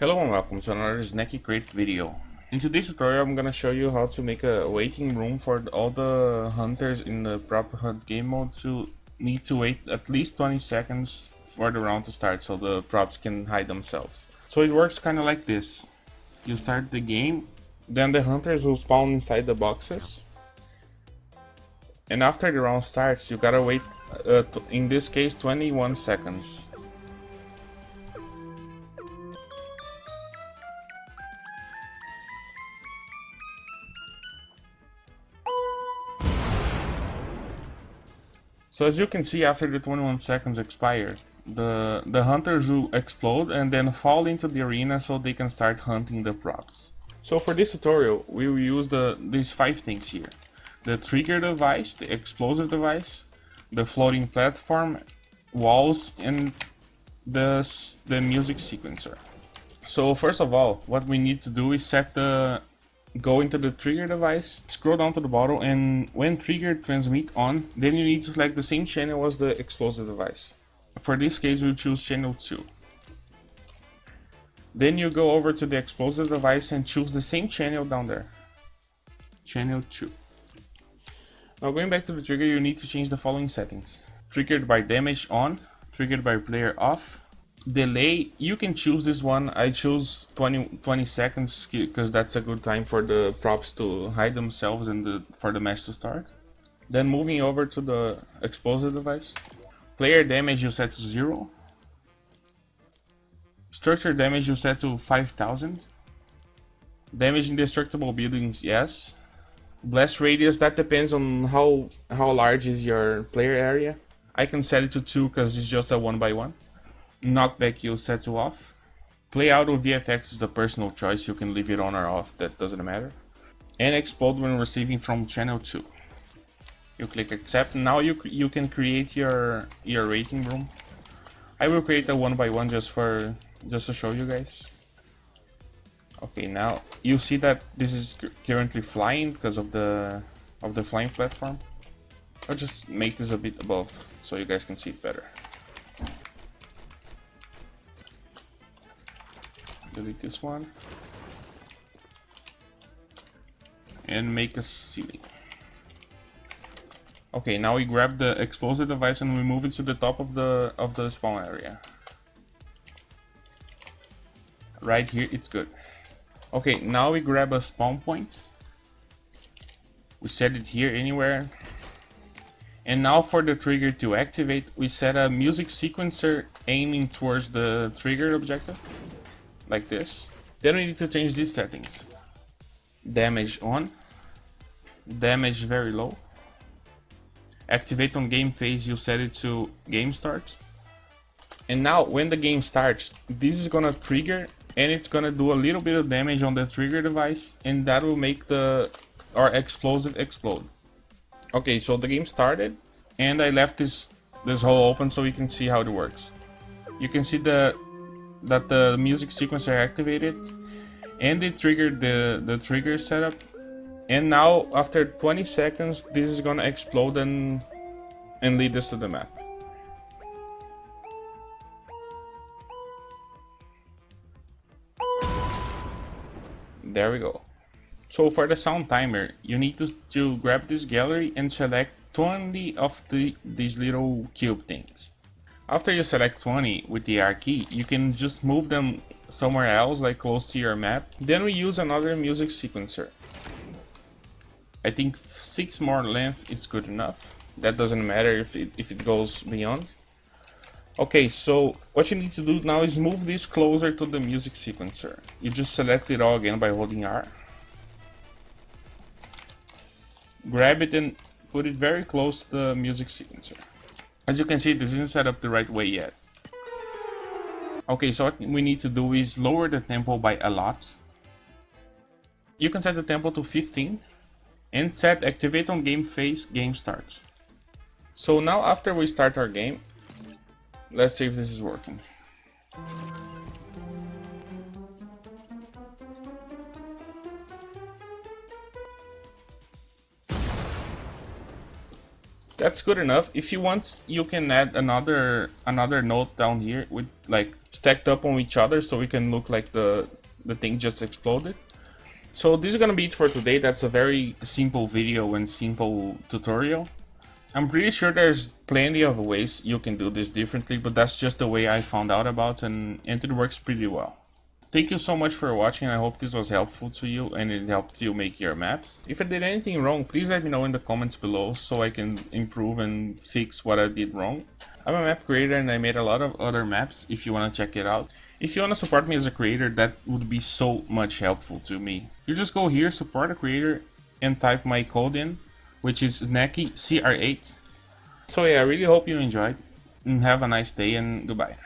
Hello and welcome to another Snacky Crate video. In today's tutorial I'm gonna show you how to make a waiting room for all the hunters in the prop hunt game mode to need to wait at least 20 seconds for the round to start so the props can hide themselves. So it works kinda like this. You start the game, then the hunters will spawn inside the boxes. And after the round starts, you gotta wait, in this case, 21 seconds. So as you can see, after the 21 seconds expire, the hunters will explode and then fall into the arena so they can start hunting the props. So for this tutorial, we will use these 5 things here. The trigger device, the explosive device, the floating platform, walls, and the music sequencer. So first of all, what we need to do is go into the trigger device, scroll down to the bottom, and when trigger transmit on, then you need to select the same channel as the explosive device. For this case, we'll choose channel 2. Then you go over to the explosive device and choose the same channel down there. Channel 2. Now going back to the trigger, you need to change the following settings. Triggered by damage on, triggered by player off. Delay, you can choose this one. I choose 20 seconds because that's a good time for the props to hide themselves and for the match to start. Then moving over to the explosive device. Player damage you set to 0. Structure damage you set to 5000. Damage indestructible buildings, yes. Blast radius, that depends on how large is your player area. I can set it to 2 because it's just a 1x1. Knockback you set to off. Play out with VFX is the personal choice, you can leave it on or off, that doesn't matter. And explode when receiving from channel 2. You click accept, now you can create your rating room. I will create a 1x1 just to show you guys. Okay, now you see that this is currently flying because of the flying platform. I'll just make this a bit above so you guys can see it better. Delete this one and make a ceiling. Okay, now we grab the explosive device and we move it to the top of the spawn area. Right here, it's good. Okay, now we grab a spawn point. We set it here anywhere. And now for the trigger to activate, we set a music sequencer aiming towards the trigger objective. Like this. Then we need to change these settings. Damage on. Damage very low. Activate on game phase, you set it to game start. And now when the game starts, this is gonna trigger and it's gonna do a little bit of damage on the trigger device and that will make our explosive explode. Okay, so the game started and I left this hole open so you can see how it works. You can see that the music sequencer activated and it triggered the trigger setup, and now after 20 seconds this is gonna explode and lead us to the map. There we go. So for the sound timer, you need to grab this gallery and select 20 of these little cube things. After you select 20 with the R key, you can just move them somewhere else, like close to your map. Then we use another music sequencer. I think 6 more length is good enough. That doesn't matter if it goes beyond. Okay, so what you need to do now is move this closer to the music sequencer. You just select it all again by holding R. Grab it and put it very close to the music sequencer. As you can see, this isn't set up the right way yet. Okay, so what we need to do is lower the tempo by a lot. You can set the tempo to 15 and set activate on game phase, game start. So now after we start our game, let's see if this is working. That's good enough. If you want, you can add another node down here with like stacked up on each other, so we can look like the thing just exploded. So this is gonna be it for today. That's a very simple video and simple tutorial. I'm pretty sure there's plenty of ways you can do this differently, but that's just the way I found out about, and it works pretty well. Thank you so much for watching. I hope this was helpful to you and it helped you make your maps. If I did anything wrong, please let me know in the comments below so I can improve and fix what I did wrong. I'm a map creator and I made a lot of other maps if you want to check it out. If you want to support me as a creator, that would be so much helpful to me. You just go here, support a creator, and type my code in, which is Snacky CR8. So yeah, I really hope you enjoyed, and have a nice day, and goodbye.